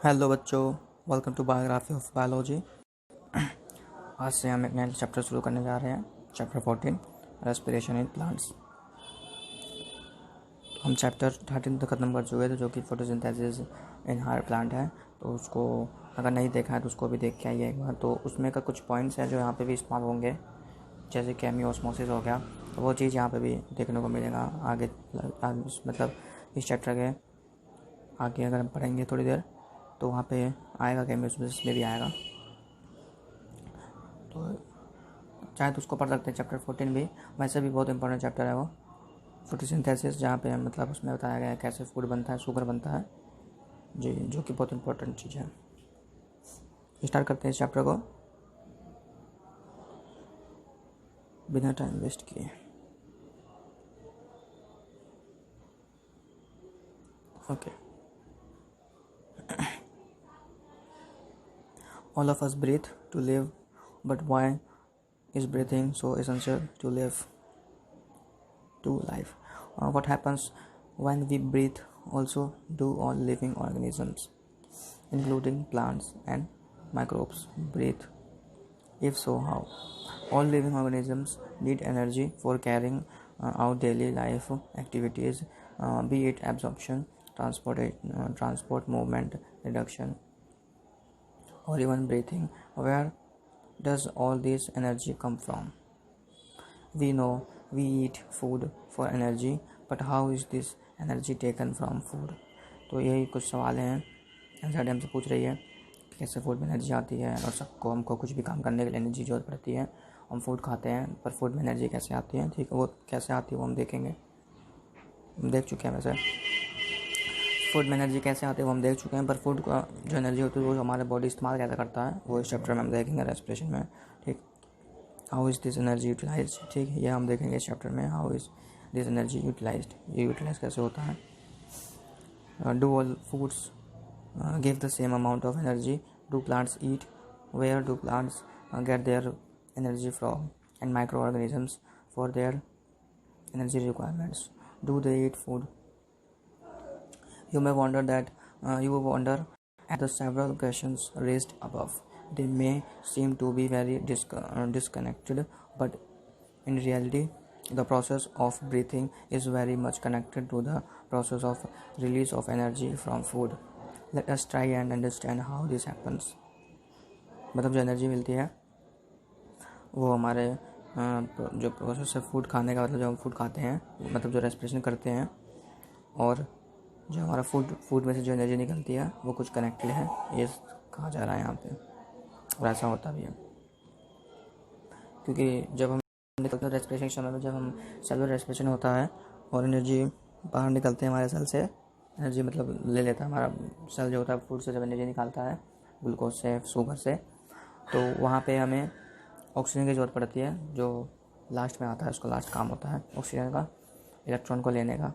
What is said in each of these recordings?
Hello बच्चों, welcome to biography of biology. आज से हम एक नया चैप्टर शुरू करने जा रहे हैं, चैप्टर 14 रेस्पिरेशन इन प्लांट्स। हम चैप्टर 13 तक ख़त्म कर चुके थे, जो कि फोटोसिंथेसिस इन हायर प्लांट है। तो उसको अगर नहीं देखा है तो उसको भी देख के आइए एक बार। तो उसमें का कुछ पॉइंट्स हैं जो यहाँ पे भी इस्तेमाल होंगे, जैसे केमियोस्मोसिस हो गया, तो वो चीज़ यहाँ पे भी देखने को मिलेगा आगे। मतलब इस चैप्टर के आगे अगर हम पढ़ेंगे थोड़ी देर तो वहाँ पे आएगा, केमियोस्मोसिस में भी आएगा। तो चाहे तो उसको पढ़ सकते हैं, चैप्टर 14 भी। वैसे भी बहुत इंपॉर्टेंट चैप्टर है वो, फोटोसिंथेसिस, जहाँ पे मतलब उसमें बताया गया है कैसे फूड बनता है, शुगर बनता है जी, जो कि बहुत इंपॉर्टेंट चीज़ है। स्टार्ट करते हैं इस चैप्टर को बिना टाइम वेस्ट किए। Okay, all of us breathe to live, but why is breathing so essential to live to life? What happens when we breathe? Also do all living organisms including plants and microbes breathe? If so, how? All living organisms need energy for carrying out daily life activities, be it absorption, transport, movement, reduction, or even breathing. Where does all this energy come from? We know we eat food for energy, but how is this energy taken from food? तो यही कुछ सवाल हैं NCERT हमसे पूछ रही है कि कैसे फूड में एनर्जी आती है, और सबको हमको कुछ भी काम करने के लिए एनर्जी जरूरत पड़ती है। हम फूड खाते हैं, पर फूड में एनर्जी कैसे आती है, ठीक है, वो कैसे आती है वो हम देखेंगे, हम देख चुके हैं। वैसे फूड में एनर्जी कैसे आती है वो हम देख चुके हैं, पर फूड का जो एनर्जी होती है वो हमारे बॉडी इस्तेमाल कैसे करता है वो इस चैप्टर में हम देखेंगे, रेस्पिरेशन में। ठीक, how is this energy utilize, ठीक है, ये हम देखेंगे इस चैप्टर में। How is this energy utilized, ये यूटिलाइज कैसे होता है। Do all foods give the same amount of energy? Do plants eat? Where do plants get their energy from? And micro organisms for their energy requirements? Do they eat food? You may wonder at the several questions raised above. They may seem to be very disconnected, but in reality, the process of breathing is very much connected to the process of release of energy from food. Let us try and understand how this happens. मतलब जो energy मिलती है वो हमारे जो process है food खाने का, मतलब जब हम फूड खाते हैं, मतलब जो रेस्पिरेशन करते हैं, और जो हमारा फूड में से जो एनर्जी निकलती है वो कुछ कनेक्टेड है, ये कहा जा रहा है यहाँ पे। और ऐसा होता भी है, क्योंकि जब हम निकलते हैं रेस्पिरेशन समय में, जब हम सेलुलर रेस्पिरेशन होता है और एनर्जी बाहर निकलते हैं हमारे सेल से, एनर्जी मतलब ले लेता है हमारा सेल जो होता है फूड से, जब एनर्जी निकालता है ग्लूकोज से, शुगर से, तो वहाँ पे हमें ऑक्सीजन की ज़रूरत पड़ती है, जो लास्ट में आता है, उसका लास्ट काम होता है ऑक्सीजन का, इलेक्ट्रॉन को लेने का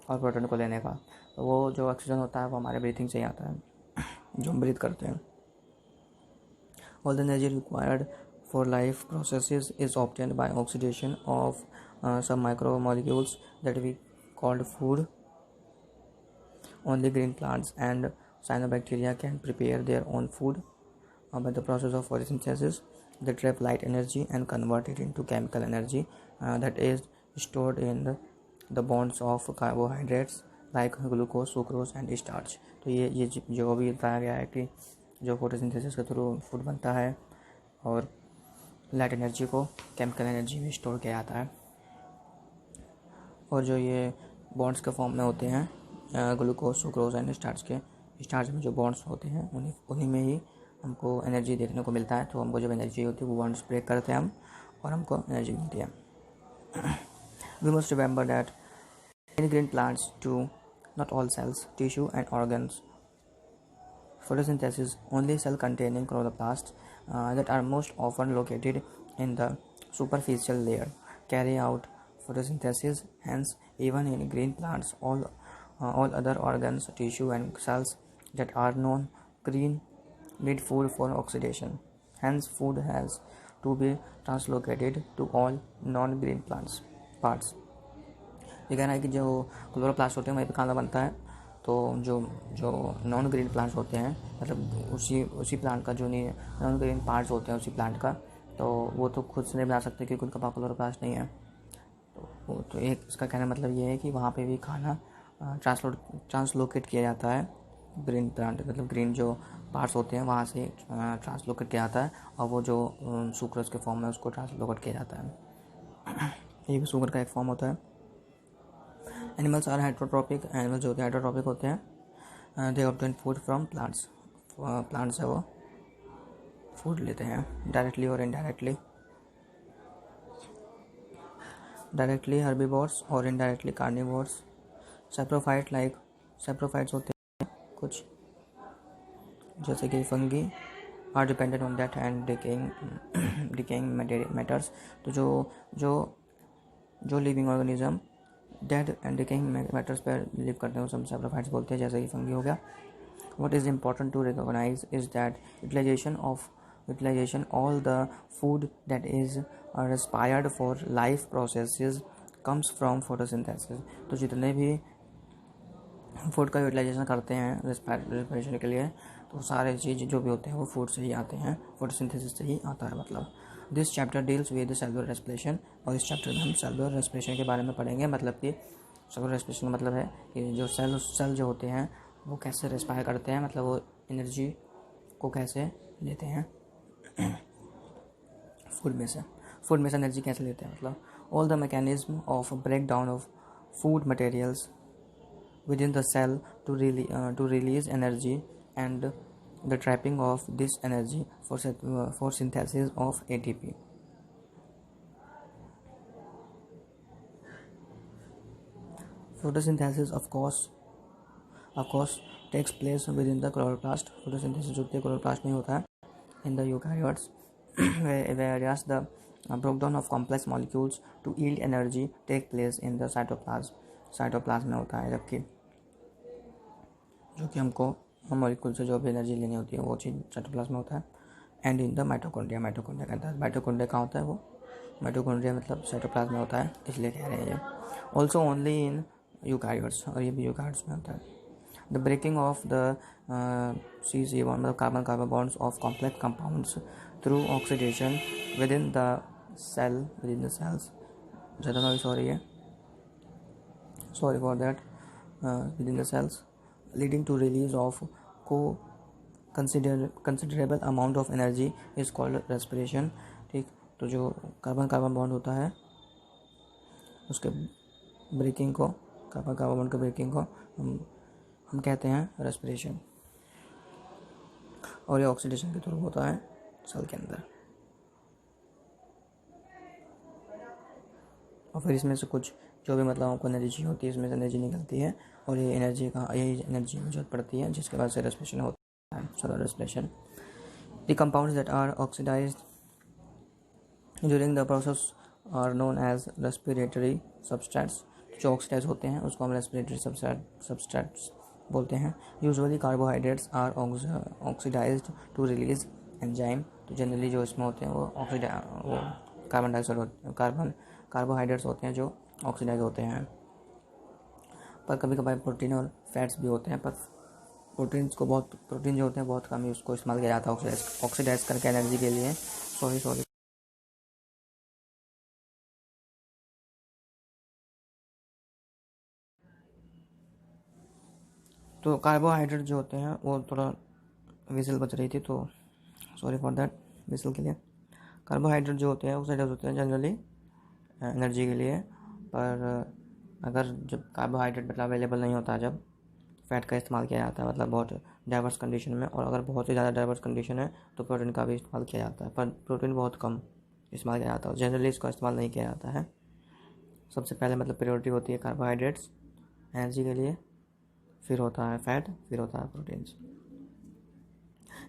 और प्रोटॉन को लेने का। तो वो जो ऑक्सीजन होता है वो हमारे ब्रीथिंग से ही आता है, जो हम ब्रीथ करते हैं। All the energy required for life processes is obtained by oxidation of some micromolecules that we called food. Only green plants and cyanobacteria can prepare their own food by the process of photosynthesis. They trap light energy and convert it into chemical energy that is stored in the bonds of carbohydrates like glucose, sucrose and starch. तो ये जो भी बताया गया है कि जो photosynthesis के थ्रू फूड बनता है और लाइट एनर्जी को केमिकल एनर्जी में स्टोर किया जाता है, और जो ये बॉन्ड्स के फॉर्म में होते हैं ग्लूकोज, सुक्रोज एंड स्टार्च में जो बॉन्ड्स होते हैं उन्हीं में ही हमको एनर्जी देखने को मिलता है। तो हमको जब एनर्जी होती है वो बॉन्ड्स ब्रेक करते हैं हम, और हमको एनर्जी मिलती है। We must remember that in green plants too not all cells, tissue and organs photosynthesis, only cell containing chloroplasts that are most often located in the superficial layer carry out photosynthesis. Hence, even in green plants, all other organs, tissue and cells that are non-green need food for oxidation. Hence, food has to be translocated to all non-green plants parts. ये कहना है कि जो chloroplast होते हैं वहीं पे खाना बनता है, तो जो जो नॉन ग्रीन प्लांट्स होते हैं, मतलब उसी प्लांट का जो नॉन ग्रीन पार्ट्स होते हैं उसी प्लांट का, तो वो तो खुद से नहीं बना सकते क्योंकि उनका क्लोरोप्लास्ट नहीं है। तो एक इसका कहने का मतलब ये है कि वहाँ पे भी खाना ट्रांसलोकेट किया जाता है। ग्रीन प्लांट मतलब ग्रीन जो पार्ट्स होते हैं वहाँ से ट्रांसलोकेट किया जाता है, और वो जो सुक्रस के फॉर्म में उसको ट्रांसलोकेट किया जाता है। ये भी शुगर का एक फॉर्म होता है। एनिमल्स आर हाइड्रोट्रॉपिक, एनिमल्स जो होते हैं हाइड्रोट्रॉपिक होते हैं। They obtain food from plants, plants है वो फूड लेते हैं डायरेक्टली और इनडायरेक्टली। डायरेक्टली हर्बीवोर्स और इनडायरेक्टली कार्निवोर्स। सैप्रोफाइट्स होते हैं कुछ, जैसे कि fungi are dependent on that and decaying matters. तो जो living organism dead and decaying matters पर लिव करते हैं वो सब सैप्रोफाइट्स बोलते हैं, जैसे कि फंगी हो गया। What is important to recognize is that utilization all the food that is required for life processes comes from photosynthesis। तो जितने भी फूड का यूटिलाइजेशन करते हैं रेस्पिरेशन के लिए, तो सारे चीज़ जो भी होते हैं वो फूड से ही आते हैं, फोटोसिंथेसिस से ही आता है। मतलब this chapter deals with cellular respiration, और इस चैप्टर में हम सेलुलर रेस्पिरेशन के बारे में पढ़ेंगे। मतलब कि सेलुलर रेस्पिरेशन का मतलब है कि जो सेल जो होते हैं वो कैसे रेस्पायर करते हैं, मतलब वो एनर्जी को कैसे लेते हैं फूड में से एनर्जी कैसे लेते हैं। मतलब all the mechanism of break down of food materials within the cell to release energy, and the trapping of this energy for synthesis of ATP. Photosynthesis of course takes place within the chloroplast। photosynthesis जो होती है chloroplast में होता है in the eukaryotes whereas the breakdown of complex molecules to yield energy take place in the cytoplasm में होता है, जबकि जो कि हमको मॉलिक्यूल से जो भी एनर्जी लेनी होती है वो चीज़ साइटोप्लाज्म में होता है। एंड इन द माइटोकॉन्ड्रिया का अंदर माइटोकॉन्ड्रिया कहाँ होता है, वो माइटोकॉन्ड्रिया मतलब साइटोप्लाज्म में होता है, इसलिए कह रहे हैं ये। ऑल्सो ओनली इन यूकारियोट्स, और ये भी यूकारियोट्स में होता है। The breaking of the CC1 मतलब carbon bonds of complex compounds through oxidation with the cells, ज़्यादा नॉइस हो रही है, sorry for that, with in the cells leading to release of considerable amount of energy is called respiration। ठीक, तो जो carbon bond होता है उसके ब्रेकिंग को, कार्बन बॉन्ड के ब्रेकिंग को हम कहते हैं रेस्पिरेशन, और ये ऑक्सीडेशन के थ्रू होता है सेल के अंदर। और फिर इसमें से कुछ जो भी मतलब हमको एनर्जी होती है इसमें से एनर्जी निकलती है, और ये एनर्जी में जरूरत पड़ती है जिसके बाद से रेस्पिरेशन होता है, solar respiration. The compounds that are oxidized during the process are known as respiratory substrates. जो ऑक्सीडाइज होते हैं उसको हम रेस्पिरेटरी सबस्ट्रेट्स बोलते हैं। Usually carbohydrates are oxidized to release enzyme. तो जनरली जो इसमें होते हैं वो कार्बोहाइड्रेट्स होते हैं जो ऑक्सीडाइज होते हैं, पर कभी कभार प्रोटीन और फैट्स भी होते हैं, पर प्रोटीन जो होते हैं बहुत कम ही उसको इस्तेमाल किया जाता है ऑक्सीडाइज करके एनर्जी के लिए। सॉरी तो कार्बोहाइड्रेट जो होते हैं वो थोड़ा विसल बच रही थी, तो सॉरी फॉर दैट विसल के लिए। कार्बोहाइड्रेट जो होते हैं ऑक्सीडाइज होते हैं जनरली एनर्जी के लिए, पर अगर जब कार्बोहाइड्रेट मतलब अवेलेबल नहीं होता, जब फैट का इस्तेमाल किया जाता है मतलब बहुत डाइवर्स कंडीशन में, और अगर बहुत ही ज़्यादा डाइवर्स कंडीशन है तो प्रोटीन का भी इस्तेमाल किया जाता है, पर प्रोटीन बहुत कम इस्तेमाल किया जाता है, जनरली इसका इस्तेमाल नहीं किया जाता है। सबसे पहले मतलब प्रायोरिटी होती है कार्बोहाइड्रेट्स एनर्जी के लिए, फिर होता है फैट, फिर होता है proteins.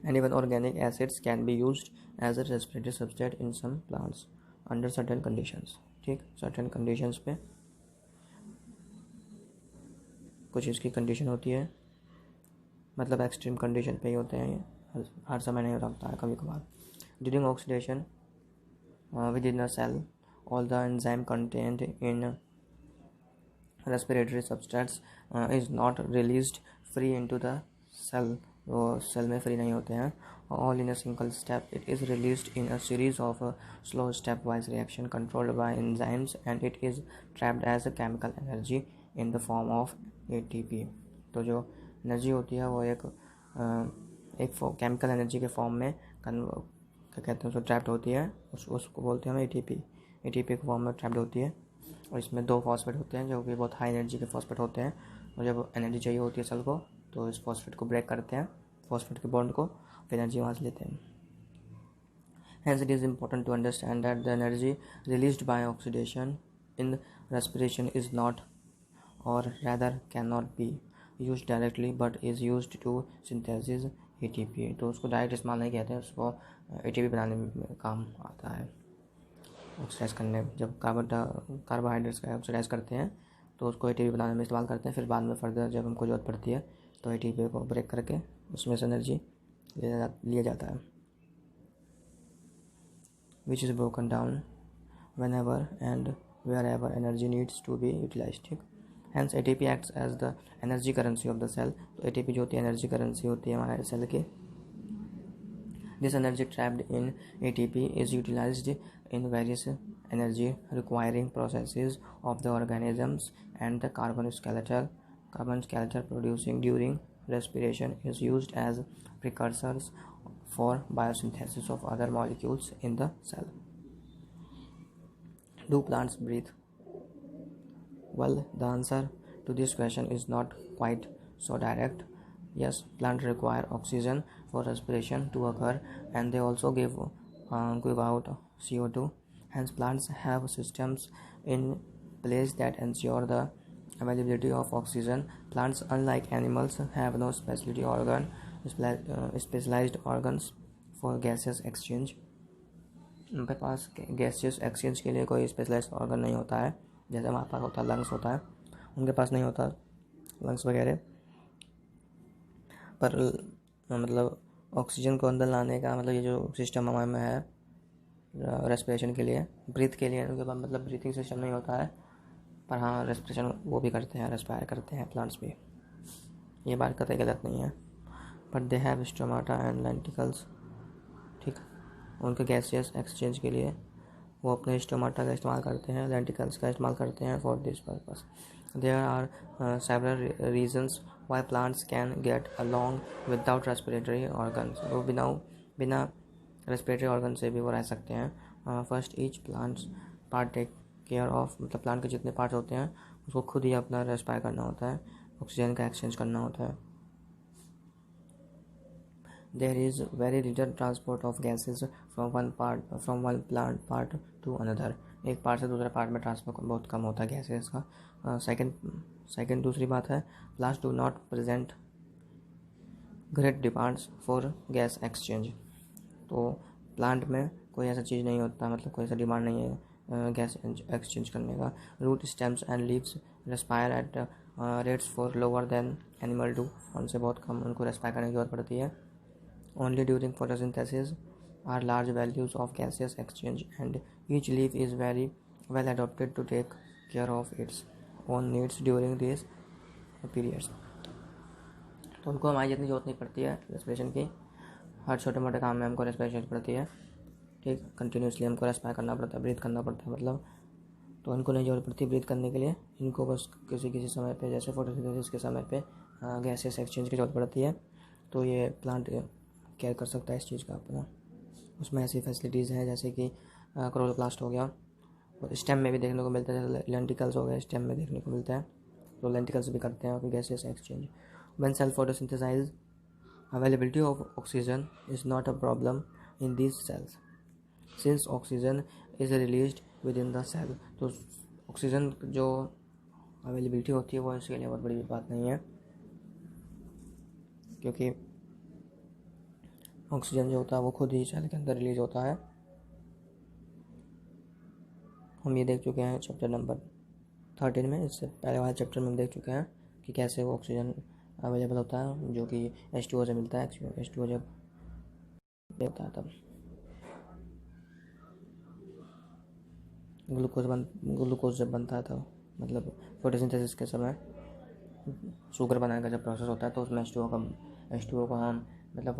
And even organic acids can be used as a respiratory substrate in some plants under certain conditions. ठीक, सर्टेन कंडीशंस पे कुछ इसकी कंडीशन होती है, मतलब एक्सट्रीम कंडीशन पे ही होते हैं ये, हर समय नहीं रखता है, कभी कभार। During oxidation within a cell all the enzyme content in respiratory substrates is not released free into the cell, वो सेल में फ्री नहीं होते हैं, all in a single step. It is released in a series of slow stepwise reaction controlled by enzymes, and it is trapped as a chemical energy in the form of ATP. तो जो energy होती है वो एक chemical energy के form में क्या कहते हैं उसको ट्रैप्ड होती है, उसको बोलते हैं हम ATP के फॉर्म में ट्रैप्ड होती है। और इसमें 2 फॉस्फेट होते हैं जो कि बहुत हाई एनर्जी के फॉस्फेट होते हैं, और जब एनर्जी चाहिए होती है सेल को तो इस फॉस्फेट को ब्रेक करते हैं, फॉस्फेट के बॉन्ड को, फिर एनर्जी वहाँ से लेते हैं। Hence it is important to understand that the energy released by oxidation in respiration is not, or rather cannot be used directly but is used to synthesis ATP। तो उसको direct इस्तेमाल नहीं कहते हैं, उसको ATP बनाने में काम आता है, ऑक्सीडाइज करने। जब कार्बोहाइड्रेट्स का ऑक्सीडाइज करते हैं तो उसको ATP बनाने में इस्तेमाल करते हैं, फिर बाद में फर्दर जब हमको ज़रूरत पड़ती है तो ATP को ब्रेक करके उसमें से एनर्जी लिया जाता है, which is broken down whenever and wherever energy needs to be utilized। Hence ATP acts as the energy currency of the cell। तो ATP जो होती है एनर्जी करेंसी होती है हमारे सेल की। This energy trapped in ATP is utilized in various energy requiring processes of the organisms, and the carbon skeletal producing during respiration is used as precursors for biosynthesis of other molecules in the cell। Do plants breathe? Well, the answer to this question is not quite so direct. Yes, plants require oxygen for respiration to occur, and they also give out CO2. Hence, plants have systems in place that ensure the availability of oxygen. Plants, unlike animals, have no specialized organs for gaseous exchange। उनके पास gaseous exchange के लिए कोई specialised organ नहीं होता है, जैसे हमारे पास होता है लंग्स होता है, उनके पास नहीं होता लंग्स वगैरह। पर मतलब ऑक्सीजन को अंदर लाने का मतलब ये जो सिस्टम हमारे में है रेस्पिरेशन के लिए, ब्रीथ के लिए, उनके पास मतलब ब्रीथिंग सिस्टम नहीं होता है, पर हाँ रेस्पिरेशन वो भी करते हैं, रेस्पायर करते हैं प्लांट्स भी, ये बात कतई गलत नहीं है। But they have stomata and lenticels. ठीक, उनके गैसियस एक्सचेंज के लिए वो अपने स्टोमाटा का इस्तेमाल करते हैं, लेंटिकल्स का इस्तेमाल करते हैं for this purpose. There are several reasons why plants can get along without respiratory organs. वो बिना रेस्पिरेटरी ऑर्गन से भी वो रह सकते हैं। First, each plants part take care of, मतलब प्लांट के जितने पार्ट्स होते हैं उसको खुद ही अपना रेस्पायर करना होता है, ऑक्सीजन का एक्सचेंज करना होता है। There is very little transport of gases from one plant part to another। एक पार्ट से दूसरे पार्ट में ट्रांसफर बहुत कम होता है गैसेस का। सेकंड दूसरी बात है, plants do not present great demands for gas exchange। तो प्लांट में कोई ऐसा चीज़ नहीं होता, मतलब कोई ऐसा डिमांड नहीं है गैस एक्सचेंज करने का। Root stems and leaves respire at rates far lower than animal do. उनसे बहुत कम उनको रेस्पायर करने की जरूरत पड़ती है। Only during photosynthesis are large values of gaseous exchange, and each leaf is very well adapted to take care of its own needs during these periods। तो उनको हमारी जितनी जरूरत नहीं पड़ती है रेस्पिरेशन की, हर छोटे मोटे काम में हमको रेस्पिरेशन पड़ती है। ठीक, कंटिन्यूसली हमको रेस्पायर करना पड़ता है, ब्रीथ करना पड़ता है मतलब, तो उनको नहीं जरूरत पड़ती ब्रीथ करने के लिए। इनको बस किसी समय पे, जैसे फोटोसिंथेसिस के समय पे गैसेस एक्सचेंज की जरूरत पड़ती है, तो ये प्लांट केयर कर सकता है इस चीज़ का अपना। उसमें ऐसी फैसिलिटीज़ हैं जैसे कि क्लोरोप्लास्ट हो गया, और स्टेम में भी देखने को मिलता है, जैसे लेंटिकल्स हो गया स्टेम में देखने को मिलता है, तो लेंटिकल्स भी करते हैं gases exchange. When cell photosynthesise, availability of oxygen is not a problem in these cells since oxygen is released with in the cell. तो ऑक्सीजन जो अवेलेबिलिटी होती है वो इसके लिए बहुत बड़ी बात नहीं है, क्योंकि ऑक्सीजन जो होता है वो खुद ही सेल के अंदर रिलीज होता है। हम ये देख चुके हैं चैप्टर नंबर 13 में, इससे पहले वाले चैप्टर में हम देख चुके हैं कि कैसे वो ऑक्सीजन अवेलेबल होता है जो कि H2O से मिलता है। H2O जब होता है तब ग्लूकोज जब बनता है तब मतलब फोटोसिंथेसिस के समय शुगर बनाने का जब प्रोसेस होता है तो उसमें H2O को हम मतलब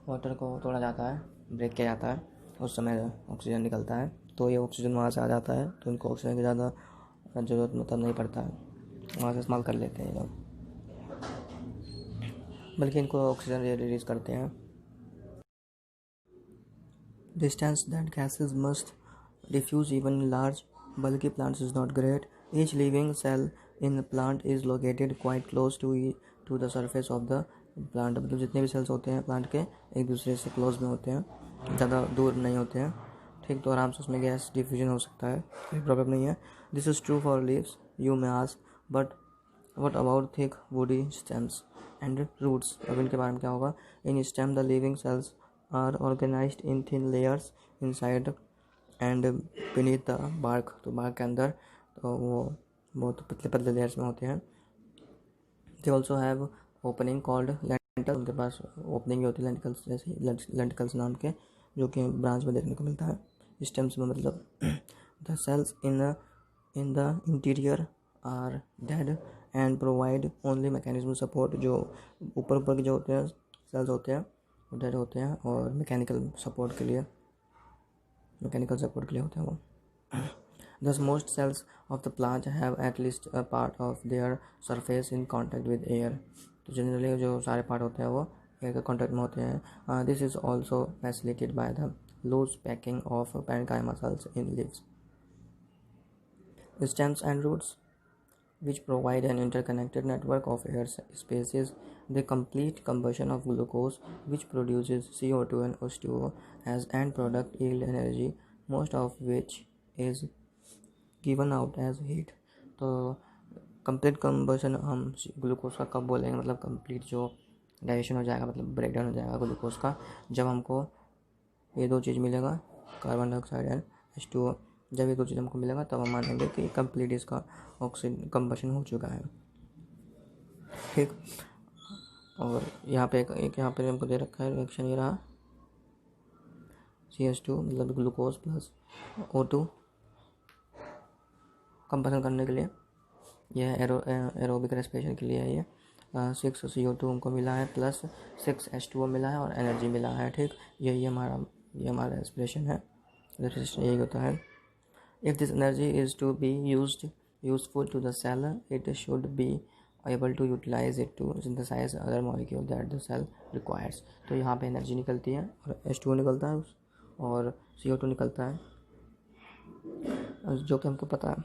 वाटर को तोड़ा जाता है, ब्रेक किया जाता है, उस समय ऑक्सीजन निकलता है, तो ये ऑक्सीजन वहाँ से आ जाता है, तो इनको ऑक्सीजन की ज़्यादा ज़रूरत मतलब नहीं पड़ता है, वहाँ से इस्तेमाल कर लेते हैं ये लोग, बल्कि इनको ऑक्सीजन रिलीज करते हैं। Distance that gases must diffuse even in large, bulky plants is not great. Each living cell in the plant is located quite close to the surface of the plant. मतलब जितने भी sales होते हैं plant के एक दूसरे से close में होते हैं, ज़्यादा दूर नहीं होते हैं, ठीक, तो आराम से उसमें गैस डिफ्यूजन हो सकता है, कोई प्रॉब्लम नहीं है। This is true for leaves, you may ask, but what about thick woody stems and roots. अब इनके बारे में क्या होगा? In stem the living cells are organised in thin layers inside and beneath the bark. तो bark के अंदर तो वो बहुत पतले पतले लेयर्स में होते हैं। They also have opening called lenticel, उनके पास ओपनिंग भी होती है लेंटिकल्स जैसे, लेंटिकल्स नाम के, जो कि ब्रांच में देखने को मिलता है। स्टेम्स में मतलब the cells in the interior are dead and provide only mechanism support. जो ऊपर के जो होते हैं सेल्स होते हैं वो डेड होते हैं और मैकेनिकल सपोर्ट के लिए होते हैं वो। Thus most cells of the plant have at least a part of their surface in contact with air. तो जनरली जो सारे पार्ट होते हैं वो एयर के कॉन्टैक्ट में होते हैं। This is also facilitated by the loose packing of parenchyma cells in leaves. Stems and roots, which provide an interconnected network of air spaces, the complete combustion of glucose, which produces CO2 and H2O as end product, yield energy, most of which is given out as heat. तो complete combustion हम glucose का कब बोलेंगे? मतलब complete जो digestion हो जाएगा, मतलब ब्रेकडाउन हो जाएगा ग्लूकोज का, जब हमको ये दो चीज़ मिलेगा, कार्बन डाइऑक्साइड एंड H2O। जब ये दो चीज़ हमको मिलेगा तब हम मानेंगे कि कंप्लीट इसका ऑक्सीजन कम्बशन हो चुका है, ठीक। और यहाँ पे एक यहाँ पे हमको दे रखा है रिएक्शन, ये रहा CH2 मतलब ग्लूकोज प्लस O2 कंबशन करने के लिए, यह एरोबिक रेस्पिरेशन के लिए है। ये 6 CO2 हमको मिला है प्लस 6 H2O मिला है और एनर्जी मिला है, ठीक। ये हमारा रेस्पिरेशन है, रेस्पिरेशन यही होता है। If this energy is to be useful to the cell, it should be able to utilize it to synthesize other molecule that the cell requires. तो यहाँ पे एनर्जी निकलती है और H2O निकलता है और CO2 निकलता है, जो कि हमको पता है।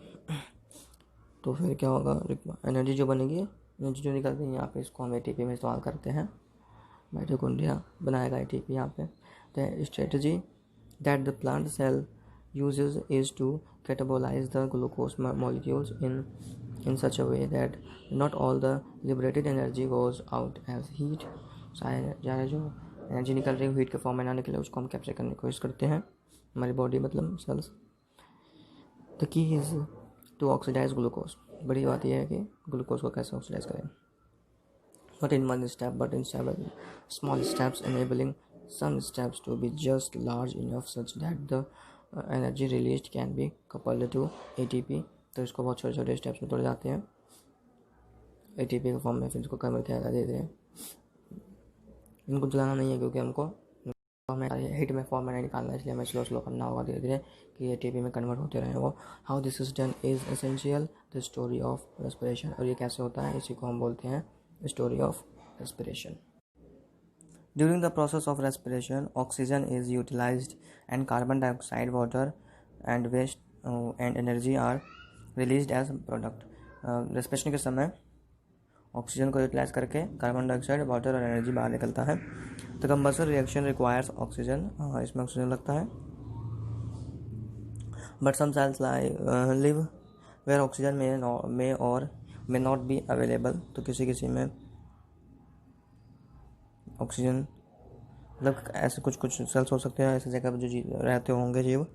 तो फिर क्या होगा? एनर्जी जो बनेगी, एनर्जी जो निकलती है यहाँ पे, इसको हम ATP में इस्तेमाल करते हैं, माइटोकॉन्ड्रिया बनाएगा ATP यहाँ पे। The strategy that the plant cell uses is to catabolize the glucose molecules in such a way that not all the liberated energy goes out as heat. सारे जो एनर्जी निकल रही है हीट के form में ना निकले, उसको हम कैप्चर करने की कोशिश करते हैं, हमारी बॉडी मतलब cells. The key is to oxidize glucose. बड़ी बात यह है कि ग्लूकोज को कैसे ऑक्सीडाइज करें, not in one step but in several small steps, enabling some steps to be just large enough such that the energy released can be coupled to ATP। तो इसको बहुत छोटे छोटे स्टेप्स में तोड़े जाते हैं ATP के फॉर्म में, फिर इसको कन्वर्ट किया जाता है। इनको जलाना नहीं है क्योंकि हमको हमें हीट में फॉर्म में नहीं निकालना है, इसलिए हमें स्लो करना होगा धीरे धीरे कि ATP में कन्वर्ट होते रहे वो। How this is done is essential the story of respiration. और ये कैसे होता है, इसी को हम बोलते हैं story of respiration. During the process of respiration, oxygen is utilized and carbon dioxide, water and waste and energy are released as product. Respiration के समय ऑक्सीजन को यूटिलाइज करके कार्बन डाइऑक्साइड, वाटर और एनर्जी बाहर निकलता है। The combustion reaction requires oxygen, इसमें oxygen लगता है। But some cells live where oxygen may not be available. तो किसी में ऑक्सीजन मतलब ऐसे कुछ सेल्स हो सकते हैं ऐसे जगह पर जो रहते होंगे जीव,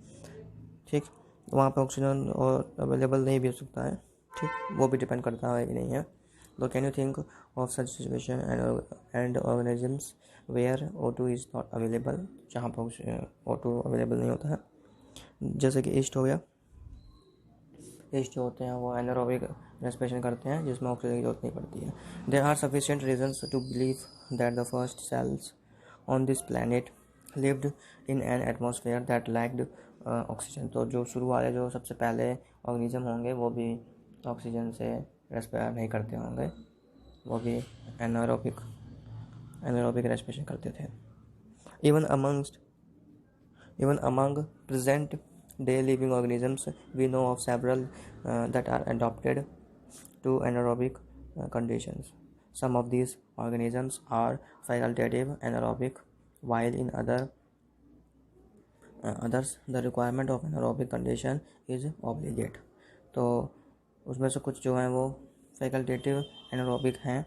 ठीक, वहाँ पे ऑक्सीजन और अवेलेबल नहीं भी हो सकता है, ठीक, वो भी डिपेंड करता है कि नहीं है। तो can you think of such situation and organisms where O2 is not available, जहाँ पर O2 अवेलेबल नहीं होता है, जैसे कि ईस्ट हो गया, फिश जो होते हैं वो एनारोबिक रेस्पिरेशन करते हैं जिसमें ऑक्सीजन की जरूरत नहीं पड़ती है. There are sufficient reasons to believe that the first cells on this planet lived in an atmosphere that lacked oxygen. तो जो शुरू वाले जो सबसे पहले ऑर्गेनिज्म होंगे वो भी ऑक्सीजन से रेस्पिरेट नहीं करते होंगे, वो भी एनारोबिक रेस्पिरेशन करते थे. Even among present day living organisms, we know of several that are adapted to anaerobic conditions. Some of these organisms are facultative anaerobic, while in others the requirement of anaerobic condition is obligate. तो उसमें से कुछ जो हैं वो facultative anaerobic हैं,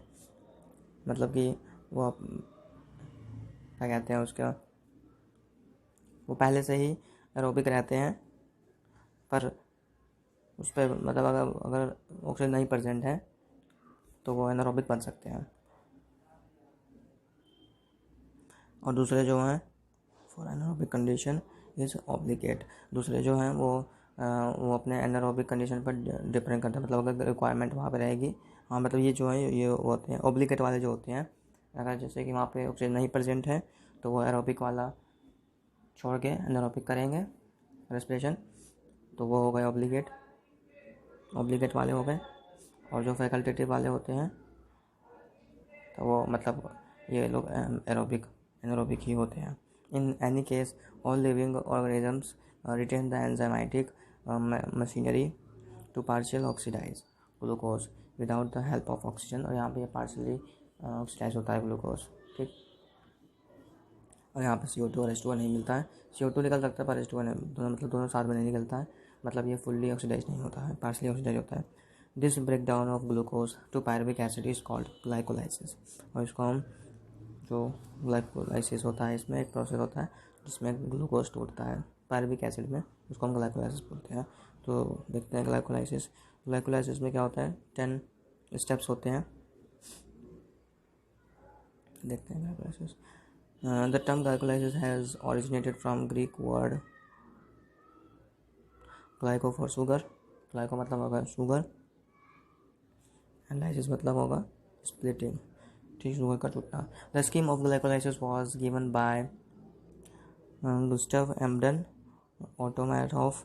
मतलब कि वो क्या कहते हैं उसका, वो पहले से ही एरोबिक रहते हैं, पर उस पर मतलब अगर ऑक्सीजन नहीं प्रेजेंट है तो वो एनारोबिक बन सकते हैं. और दूसरे जो हैं for anaerobic condition is obligate. दूसरे जो हैं वो अपने एनारोबिक कंडीशन पर डिपेंड करते हैं, मतलब अगर रिक्वायरमेंट वहाँ पे रहेगी. हाँ, मतलब ये जो है ये होते हैं ऑब्लिगेट वाले जो होते हैं, अगर जैसे कि वहाँ पे ऑक्सीजन नहीं प्रेजेंट है तो वो एरोबिक वाला छोड़ के एनारोबिक करेंगे रेस्पिरेशन, तो वो हो गए ऑब्लिगेट वाले हो गए. और जो फैकल्टेटिव वाले होते हैं तो वो मतलब ये लोग एनारोबिक ही होते हैं. In any case all living organisms retain the enzymatic machinery to partial oxidize glucose without the help of oxygen. और यहाँ पे पार्शियली ऑक्सीडाइज होता है ग्लूकोज, ठीक. और यहाँ पे CO2 और H2O नहीं मिलता है. CO2 निकल सकता है पर H2O नहीं, दोनों साथ में नहीं निकलता है, मतलब ये फुल्ली ऑक्सीडाइज नहीं होता है, पार्शली ऑक्सीडाइज होता है. This break down of glucose to pyruvic acid is called glycolysis. और इसको हम जो ग्लाइकोलाइसिस होता है इसमें एक प्रोसेस होता है जिसमें ग्लूकोज टूटता है पायरुविक एसिड में, उसको हम ग्लाइकोलाइसिस बोलते हैं. तो देखते हैं ग्लाइकोलाइसिस में क्या होता है. 10 स्टेप्स होते हैं, देखते हैं glycolysis. The term glycolysis has originated from Greek word glyco for sugar. Glyco मतलब होगा sugar, and lysis मतलब होगा splitting, ठीक, शुगर का टूटना. The scheme of glycolysis was given by Gustav Emden, Otto Meyerhof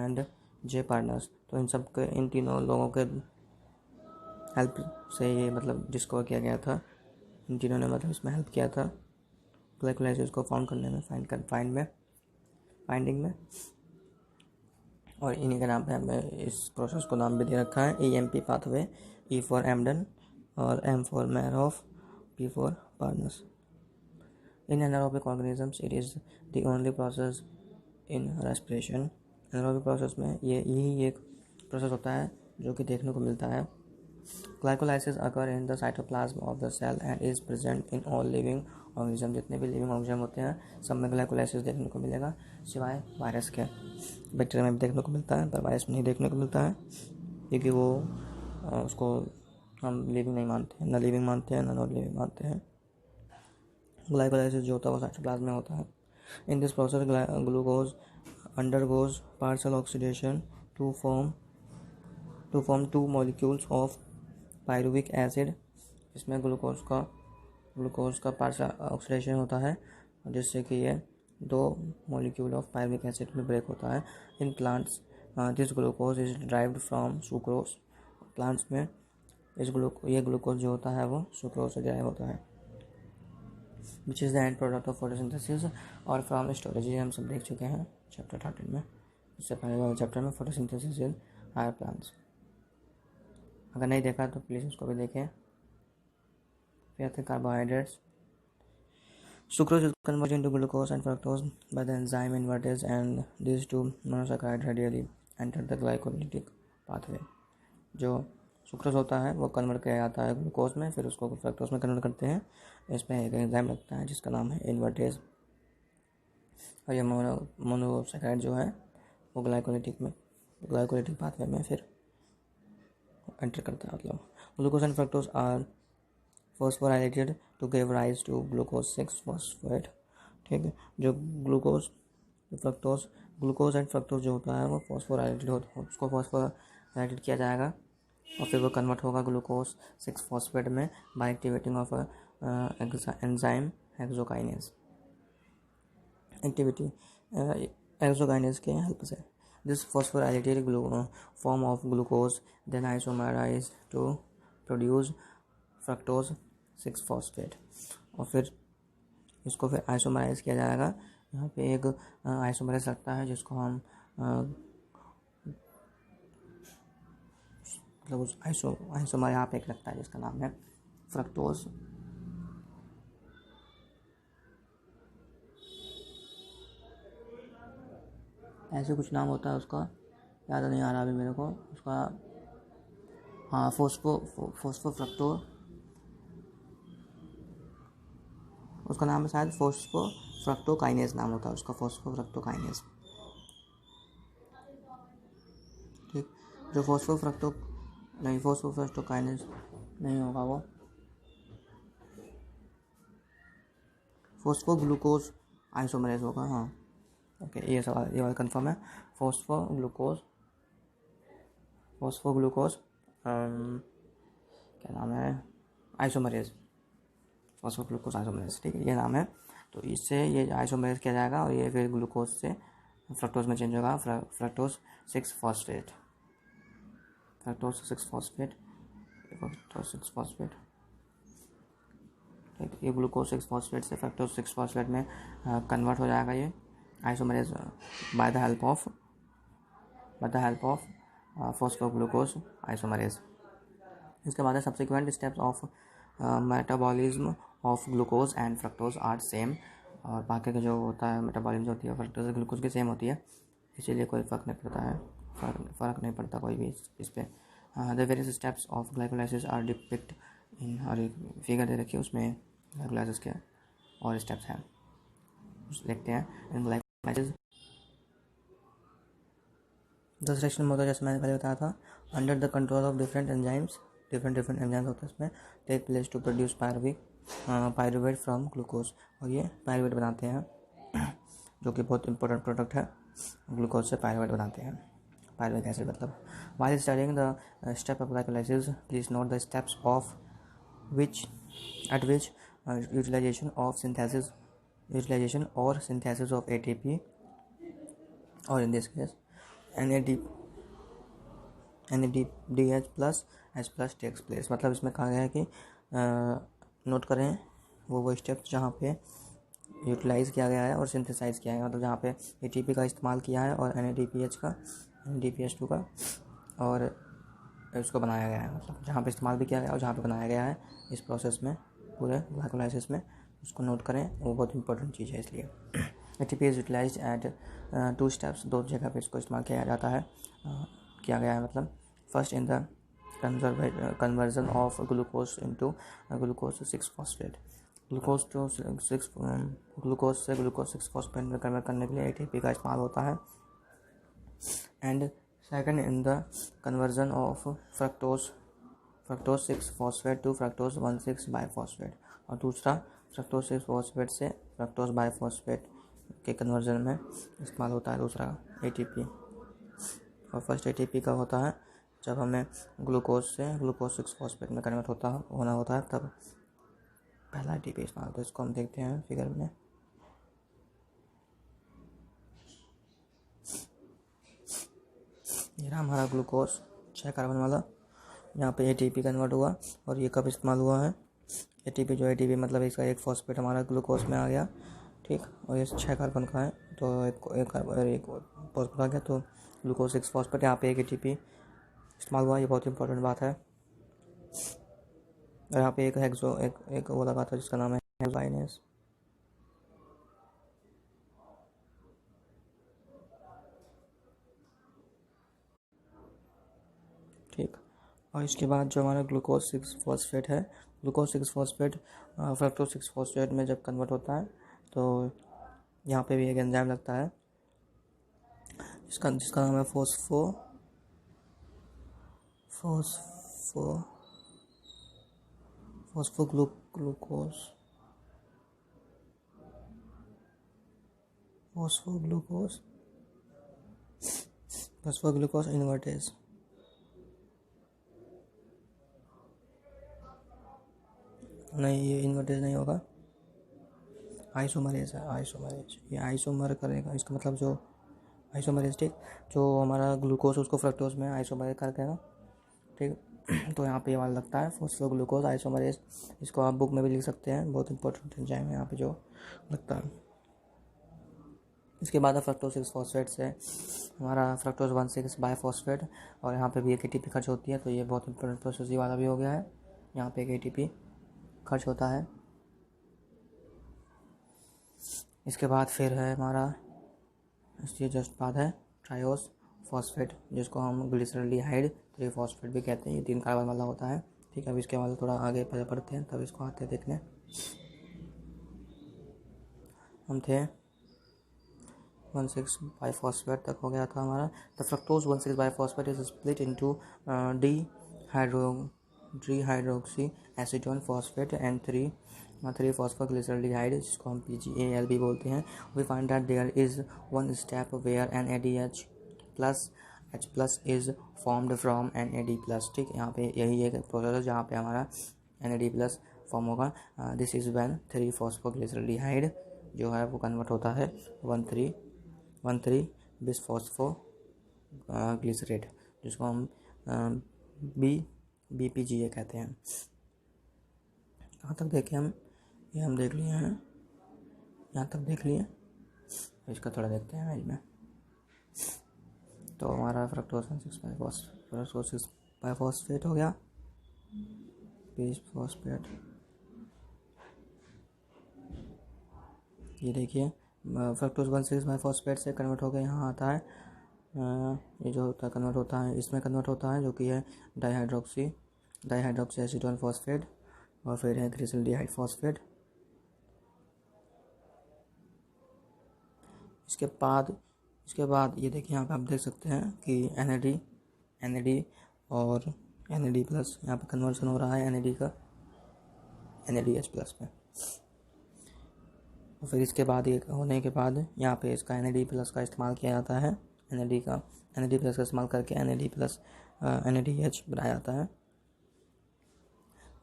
and J. Parnas. तो इन तीनों लोगों के हेल्प से ये मतलब डिस्कवर किया गया था. इन तीनों ने मतलब इसमें हेल्प किया था ग्लाइकोलाइसिस को फाउंड करने में, फाइंडिंग में. और इन्हीं के नाम पे हमें इस प्रोसेस को नाम भी दे रखा है EMP pathway. E for Embden और M for Meyerhof, P for Parnas. In anaerobic organisms it is the only process in respiration. Anaerobic process में यही एक प्रोसेस होता है जो कि देखने को मिलता है. Glycolysis occur in the cytoplasm of the cell and is present in all living organism. जितने भी लिविंग ऑर्गेनिज्म होते हैं सब में ग्लाइकोलाइसिस देखने को मिलेगा, सिवाय वायरस के. बैक्टीरिया में भी देखने को मिलता है पर वायरस में नहीं देखने को मिलता है, क्योंकि वो उसको हम लिविंग नहीं मानते हैं, ना लिविंग मानते हैं ना नॉन लिविंग मानते हैं. ग्लाइकोलाइसिस जो होता है वो साइटोप्लाज्म में होता है. In this process glucose undergoes partial oxidation to form 2 molecules of pyruvic acid. इसमें ग्लूकोज का पार्शियल ऑक्सीडेशन होता है जिससे कि ये 2 मॉलिक्यूल ऑफ पायरुविक एसिड में ब्रेक होता है. In plants this glucose is derived from sucrose. Plants में ये ग्लूकोज जो होता है वो सुक्रोज से डिराइव होता है, which is the end product of photosynthesis और फ्रॉम स्टोरेज. ये हम सब देख चुके हैं चैप्टर 13 में, इससे पहले वाले चैप्टर में फोटोसिंथेसिस इन हायर प्लांट्स. अगर नहीं देखा तो प्लीज़ उसको भी देखें. फिर carbohydrates. Sucrose is converted into glucose and fructose by the enzyme invertase, and these two monosaccharides radially enter the glycolytic pathway. जो सुक्रोज होता है वो कन्वर्ट किया जाता है ग्लूकोज में, फिर उसको फ्रक्टोज में कन्वर्ट करते हैं. इसमें एक एंजाइम लगता है जिसका नाम है इन्वर्टेज. और ये मोनोसैकेराइड जो है वो ग्लाइकोलिटिक पाथवे में फिर एंटर करता है. मतलब glucose and fructose are phosphorylated to give rise to glucose 6 phosphate. ठीक है, जो ग्लूकोज एंड फ्रक्टोज जो होता है वो फॉस्फोराइलेटेड होता है, उसको एक्टिवेट किया जाएगा और फिर वो कन्वर्ट होगा ग्लूकोज 6 फॉस्फेट में by activating of enzyme hexokinase activity hexokinase के हेल्प से। This phosphorylated form of glucose then isomerise to produce fructose 6 phosphate और फिर इसको फिर आइसोमराइज किया जाएगा। यहाँ पे एक आइसोमराइज लगता है जिसको हम मतलब उस आइसोमर यहाँ पे एक लगता है जिसका नाम है फ्रक्टोज ऐसे कुछ नाम होता है उसका, याद नहीं आ रहा अभी मेरे को उसका। हाँ फोस्फोफ्रक्टो उसका नाम है शायद फोस्फोफ्रक्टोकाइनेज नाम होता है उसका, फोस्फोफ्रक्टोकाइनेज। ठीक, जो फोस्फोफ्रक्टोकाइनेज नहीं होगा वो फोस्फोग्लूकोज आइसोमरेज होगा। हाँ ओके, ये सवाल ये वाला कंफर्म है। फोस्फोग्लूकोज क्या नाम है, आइसोमरेज, फॉस्फोग्लूकोज आइसोमरेज। ठीक है, ये नाम है। तो इससे ये आइसोमरेज किया जाएगा और ये फिर ग्लूकोज से फ्रक्टोज में चेंज होगा, फ्रक्टोज 6 फॉस्फेट ठीक, ये ग्लूकोज 6 फॉस्फेट से फ्रक्टोज 6 फॉस्फेट में कन्वर्ट हो जाएगा ये isomerase by the help of phosphoglucose isomerase. इसके बाद subsequent steps of metabolism of glucose and fructose are same. और बाकी का जो होता है मेटाबॉलिज्म होती है फ्रक्टोज ग्लूकोज की सेम होती है, इसीलिए कोई फ़र्क नहीं पड़ता है, फ़र्क नहीं पड़ता कोई भी इस पर। The various steps of glycolysis are depict in, और एक फिगर दे रखी है उसमें ग्लाइकोलाइसिस के और स्टेप्स हैं, देखते हैं। इन ग्लाइकोलाइसिस 10 रिएक्शन में होता है, जैसे मैंने पहले बताया था, under the control of different enzymes होते हैं इसमें, take place to produce pyruvate from glucose, और ये पायरुवेट बनाते हैं जो कि बहुत इंपॉर्टेंट प्रोडक्ट है, ग्लूकोज से पायरुवेट बनाते हैं, पायरुवेट एसिड मतलब। While studying the step of glycolysis please note the steps of which utilization or synthesis of ATP, or in this case NADH plus H plus takes place। मतलब इसमें कहा गया है कि नोट करें वो स्टेप्स जहाँ पे यूटिलाइज़ किया गया है और सिंथेसाइज किया गया, मतलब जहाँ पे ATP का इस्तेमाल किया है और NADPH2 का और इसको बनाया गया है, मतलब जहाँ पे इस्तेमाल भी किया गया और जहाँ पे बनाया गया है इस प्रोसेस में, पूरे ग्लाइकोलाइसिस में, उसको नोट करें, वो बहुत इंपॉर्टेंट चीज़ है। इसलिए ATP is utilized at 2 steps, 2 जगह पे इसको इस्तेमाल किया जाता है, किया गया है मतलब। First in the conversion of glucose into glucose 6 phosphate, glucose से ग्लूकोज 6 फॉस्फेट में कन्वर्ट करने के लिए ATP का इस्तेमाल होता है। And second in the conversion of fructose 6 phosphate to fructose 1,6 biphosphate, और दूसरा फ्रक्टोज 6 फॉस्फेट से फ्रक्टोज बाइफॉस्फेट के कन्वर्जन में इस्तेमाल होता है दूसरा ATP। और फर्स्ट ATP का होता है जब हमें ग्लूकोज से ग्लूकोज 6 फॉस्फेट में कन्वर्ट होना होता है, तब पहला ATP इस्तेमाल होता है। इसको हम देखते हैं फिगर में। ये रहा हमारा ग्लूकोज 6 कार्बन वाला, यहाँ पे ATP कन्वर्ट हुआ, और ये कब इस्तेमाल हुआ है ATP मतलब इसका 1 फॉस्फेट हमारा ग्लूकोज में आ गया, ठीक, और ये 6 कार्बन का है, तो एक फॉस्फेट आ गया, तो ग्लूकोज 6 फॉस्फेट, यहाँ पे एक ATP इस्तेमाल हुआ, ये बहुत इंपॉर्टेंट बात है। और यहाँ पे एक वो लगा था जिसका नाम है हेक्सोकाइनेज, ठीक। और इसके बाद जो हमारा ग्लूकोज 6 फॉस्फेट है, ग्लूकोज 6 फॉस्फेट फ्रक्टोज 6 फॉस्फेट में जब कन्वर्ट होता है, तो यहाँ पे भी एक एंजाइम लगता है जिसका नाम है फॉस्फोग्लूकोज इन्वर्टेज, नहीं, ये इन्वर्टेज नहीं होगा, आइसोमरेज है, आइसोमरेज। ये आइसोमर करेगा, इसका मतलब जो आइसोमरेज, ठीक, जो हमारा ग्लूकोज उसको फ्रक्टोज में आइसोमरेज कर देगा, ठीक। तो यहाँ पे ये वाला लगता है फॉस्फोग्लूकोज आइसोमरेज। इसको आप बुक में भी लिख सकते हैं, बहुत इंपॉर्टेंट एंजाइम है यहाँ पे जो लगता है। इसके बाद फ्रक्टोज 6 फॉस्फेट से हमारा फ्रक्टोज 1,6 बाईफॉस्फेट, और यहाँ पे भी एक ATP खर्च होती है, तो ये बहुत इंपॉर्टेंट प्रोसेस वाला भी हो गया है। यहाँ पे एक ATP खर्च होता है। इसके बाद फिर है हमारा, इसके जस्ट बाद है ट्रायोस फॉस्फेट, जिसको हम ग्लिसरॉल्डिहाइड 3 फॉस्फेट भी कहते हैं। ये 3 कार्बन वाला होता है, ठीक है। अब इसके बाद थोड़ा आगे बढ़ते हैं, तब इसको आते हैं देखने। हम थे 1,6 बाईफॉस्फेट तक हो गया था हमारा। The fructose 1,6 bisphosphate is split into dihydroxy acetone phosphate and 3 phosphoglyceraldehyde, जिसको हम PGAL भी बोलते हैं। We find that there is one step where NADH plus H plus is formed from NAD plus, ठीक। यहाँ पे यही एक प्रोसेस है जहाँ पे हमारा NAD प्लस फॉर्म होगा। दिस इज व्हेन 3 फॉस्फोग्लिसरॉल्डिहाइड जो है वो कन्वर्ट होता है 1,3 बिसफॉस्फो ग्लिसरेट, जिसको हम BPGA कहते हैं। कहाँ तक देखे हम, ये हम देख लिए हैं, यहाँ तक देख लिए। इसका थोड़ा देखते हैं इमेज में। तो हमारा फ्रक्टोज 6 बाईफॉस्फेट हो गया, बिसफॉस्फेट। ये देखिए फ्रक्टोज 1,6 बाईफॉस्फेट से कन्वर्ट होकर यहाँ आता है, ये जो होता है कन्वर्ट होता है, इसमें कन्वर्ट होता है जो कि है डाईहाइड्रोक्सी एसीटोन फॉस्फेट, और फिर है ग्लिसरॉल्डिहाइड फॉस्फेट। इसके बाद ये देखिए यहाँ पे आप देख सकते हैं कि NAD और NAD प्लस यहाँ पे कन्वर्सन हो रहा है NAD का NADH प्लस में। और फिर इसके बाद ये होने के बाद यहाँ पे इसका NAD प्लस का इस्तेमाल किया जाता है, NAD प्लस का इस्तेमाल करके NAD प्लस NADH बनाया जाता है।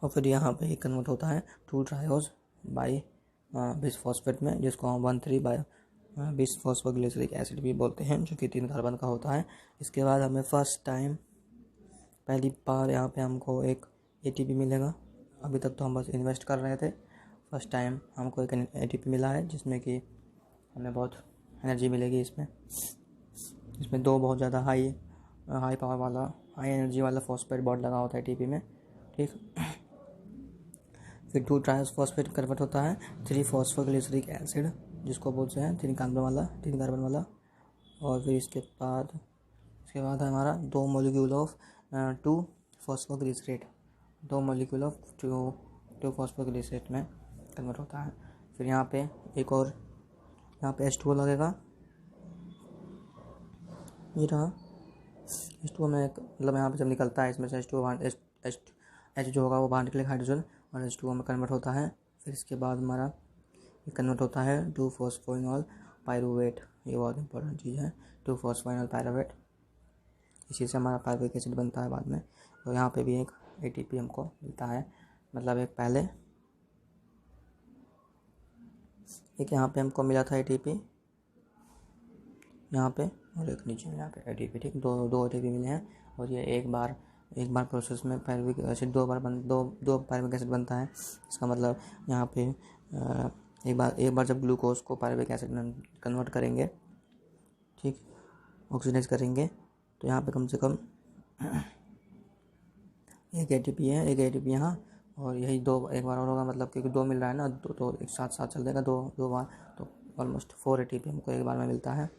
और फिर यहाँ पे ही कन्वर्ट होता है 2 ट्रायोज बाई बिसफॉस्फेट में, जिसको हम 1,3 बिसफॉस्फोग्लिसरिक एसिड भी बोलते हैं, जो कि 3 कार्बन का होता है। इसके बाद हमें पहली बार यहाँ पे हमको एक ATP मिलेगा। अभी तक तो हम बस इन्वेस्ट कर रहे थे, फर्स्ट टाइम हमको एक ATP मिला है, जिसमें कि हमें बहुत एनर्जी मिलेगी। इसमें 2 बहुत ज़्यादा हाई पावर वाला, हाई एनर्जी वाला फॉस्फेट बॉन्ड लगा होता है ATP में, ठीक। फिर 2 ट्राइफॉस्फेट कन्वर्ट होता है 3 फॉस्फोग्लिसरिक एसिड, जिसको बोलते हैं 3 कार्बन वाला। और फिर इसके बाद हमारा 2 molecule of 2 phosphoglycerate 2 molecule of 2 phosphoglycerate में कन्वर्ट होता है। फिर यहाँ पे एक और, यहाँ पे H2O लगेगा, ये रहा H2O में मतलब यहाँ पे जब निकलता है इसमें से H जो होगा वो बाहर निकलेगा हाइड्रोजन, और H2O में कन्वर्ट होता है। फिर इसके बाद हमारा ये कन्वर्ट होता है 2 फॉस्फोइनॉल पायरुवेट, ये बहुत इंपॉर्टेंट चीज़ है, 2 फॉस्फोइनॉल पायरुवेट। इसी से हमारा पायरुविक एसिड बनता है बाद में। तो यहाँ पे भी एक ATP हमको मिलता है, मतलब एक यहाँ पे हमको मिला था ATP यहाँ पे, और एक नीचे यहाँ पे ATP, ठीक। दो ATP मिले हैं। और ये एक बार प्रोसेस में पायरुविक एसिड दो पायरुविक एसिड बनता है। इसका मतलब यहाँ पे एक बार जब ग्लूकोज को पायरुविक एसिड में कन्वर्ट करेंगे, ठीक, ऑक्सीडाइज करेंगे, तो यहाँ पे कम से कम एक ATP है, एक ATP यहाँ, और यही एक बार और होगा, मतलब क्योंकि 2 मिल रहा है ना, तो एक साथ चल देगा दो बार, तो ऑलमोस्ट 4 ATP हमको एक बार में मिलता है।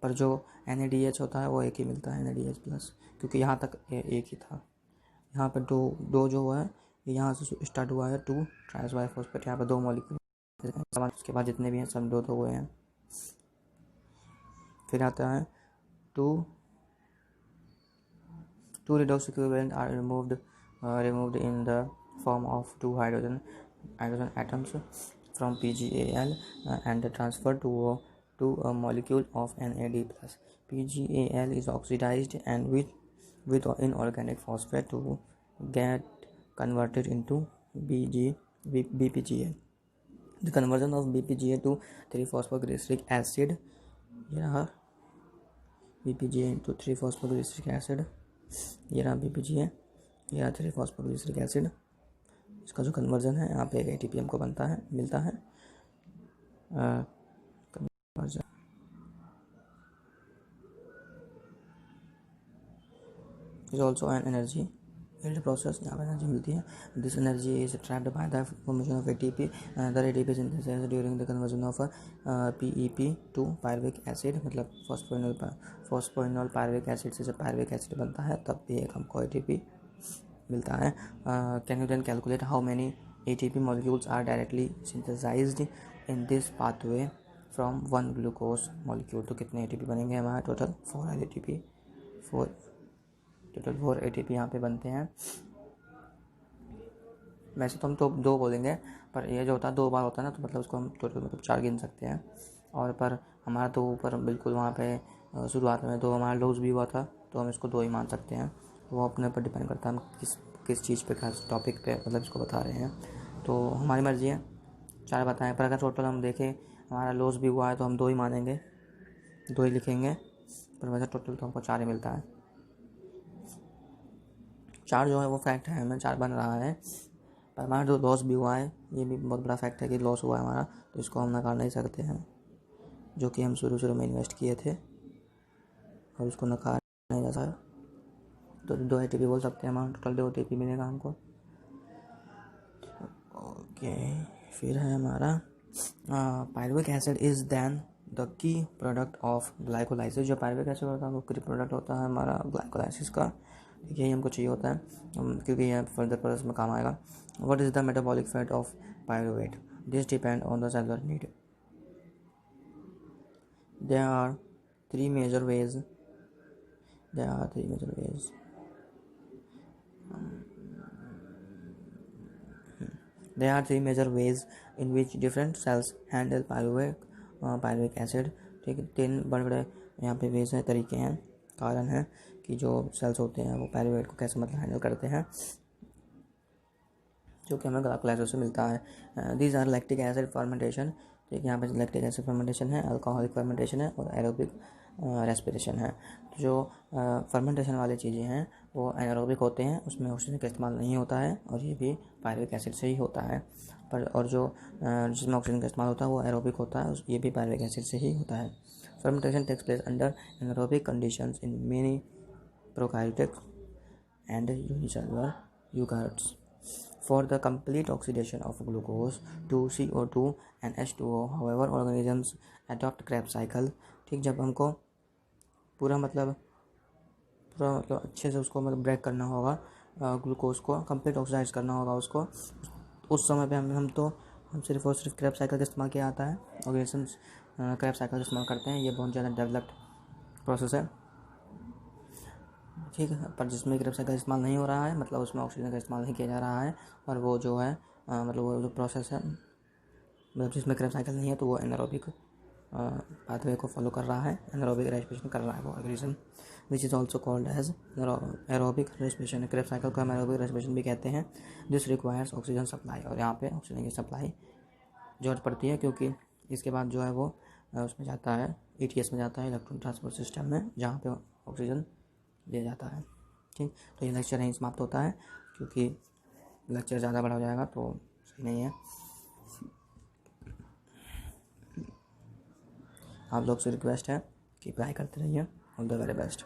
पर जो NADH होता है वो एक ही मिलता है, NADH प्लस, क्योंकि यहाँ तक एक ही था। यहाँ पे दो जो हुआ है, यहाँ से स्टार्ट हुआ है 2 ट्राइस बाईफॉस्फेट, यहाँ पे 2 मॉलिक्यूल, उसके बाद जितने भी हैं सब 2 हुए हैं। फिर आता है 2 redox equivalent are removed in the form of 2 hydrogen atoms from PGAL and transferred to a molecule of NAD+. PGAL is oxidized and with inorganic phosphate to get converted into BPGA. The conversion of BPGA to 3-phosphoglyceric acid, yeah, BPGA into 3-phosphoglyceric acid, ये रहा BPGA, ये रहा 3-phosphoglyceric acid. इसका जो conversion है यहाँ पे एक ATP हमको बनता है, मिलता है. Conversion is also an energy yield process. यहाँ पर एनर्जी मिलती है. This energy is trapped by the formation of ATP and other ATP synthesis during the conversion of PEP to pyruvic acid. मतलब फॉस्फोइनोल पायरुविक एसिड से जब pyruvic acid बनता है तब भी एक हमको ATP मिलता है. Can you then calculate how many ATP molecules are directly synthesized in this pathway from one glucose molecule? तो कितने ATP बनेंगे हमारे? टोटल 4 ATP यहाँ पे बनते हैं. वैसे तो हम तो 2 बोलेंगे, पर ये जो होता है 2 बार होता है ना, तो मतलब उसको हम टोटल मतलब 4 गिन सकते हैं. और पर हमारा तो ऊपर बिल्कुल वहाँ पे शुरुआत में 2 हमारा लॉस भी हुआ था, तो हम इसको 2 ही मान सकते हैं. वो अपने ऊपर डिपेंड करता है हम किस चीज़ पे, किस टॉपिक पे मतलब इसको बता रहे हैं. तो हमारी मर्ज़ी है 4 बताएं, पर अगर टोटल हम देखें हमारा लॉस भी हुआ है तो हम 2 ही मानेंगे, 2 ही लिखेंगे. पर वैसे टोटल तो हमको 4 ही मिलता है. 4 जो है वो फैक्ट है, हमें 4 बन रहा है. पर हमारा जो लॉस भी हुआ है ये भी बहुत बड़ा फैक्ट है कि लॉस हुआ है हमारा, तो इसको हम नकार नहीं सकते हैं, जो कि हम शुरू में इन्वेस्ट किए थे और उसको नकार नहीं जा सकता. तो 2 ATP बोल सकते हैं हम, टोटल 2 ATP मिलेगा हमको. ओके, फिर है हमारा pyruvic acid is then the key product of glycolysis. जो पायरुविक एसिड होता है वो की प्रोडक्ट होता है हमारा ग्लाइकोलाइसिस का. यही हमको चाहिए होता है क्योंकि यह फर्दर प्रोसेस में काम आएगा. What is the metabolic fat of pyruvate? This depend on the cellular need. There are 3 major ways. There are 3 major ways. There are 3 major ways in which different cells handle pyruvic acid. ठीक है, 3 बड़े यहाँ पे veg हैं, तरीके हैं, कारण है कि जो सेल्स होते हैं वो पायरुवेट को कैसे मतलब हैंडल करते हैं, जो कि हमें ग्लाइकोलाइसिस से मिलता है. These are lactic acid fermentation. ठीक है, यहाँ पे लैक्टिक एसिड फर्मेंटेशन है, अल्कोहलिक फर्मेंटेशन है और एरोबिक रेस्पिरेशन है. तो जो फर्मेंटेशन वाली चीज़ें हैं वो एनारोबिक होते हैं, उसमें ऑक्सीजन का इस्तेमाल नहीं होता है और ये भी पायरुविक एसिड से ही होता है. पर और जो जिसमें ऑक्सीजन का इस्तेमाल होता है वो एरोबिक होता है, ये भी पायरुविक एसिड से ही होता है. Fermentation takes place under anaerobic conditions in many prokaryotic and unicellular eukaryotes. For the complete oxidation of glucose to CO2 and H2O, however, organisms adopt Krebs cycle. ठीक, जब हमको पूरा मतलब अच्छे से उसको मतलब ब्रेक करना होगा, ग्लूकोज को कंप्लीट ऑक्सीडाइज करना होगा उसको, उस समय पे हम सिर्फ और सिर्फ Krebs साइकिल का इस्तेमाल किया जाता है. ऑर्गेनिजम्स Krebs साइकिल का इस्तेमाल करते हैं. ये बहुत ज़्यादा डेवलप्ड प्रोसेस है. ठीक है, पर जिसमें Krebs साइकिल का इस्तेमाल नहीं हो रहा है, मतलब उसमें ऑक्सीजन का इस्तेमाल नहीं किया जा रहा है, और वो जो है मतलब वो जो प्रोसेस है, मतलब जिसमें Krebs साइकिल नहीं है तो वो एनारोबिक पाथवे को फॉलो कर रहा है, एनारोबिक रेस्पिरेशन कर रहा है वो organism, which is also called as aerobic respiration. Krebs cycle को हम एरोबिक रेस्पिरेशन भी कहते हैं. This requires oxygen supply. और यहाँ पे ऑक्सीजन की सप्लाई जरूरत पड़ती है, क्योंकि इसके बाद जो है वो उसमें जाता है, ETS में जाता है, इलेक्ट्रॉन ट्रांसपोर्ट सिस्टम में, जहाँ पे ऑक्सीजन दिया जाता है. ठीक, तो ये लेक्चर यहीं समाप्त होता है, क्योंकि लेक्चर ज़्यादा बड़ा हो जाएगा तो सही नहीं है. आप लोग से रिक्वेस्ट है कि अप्लाई करते रहिए. All the very best.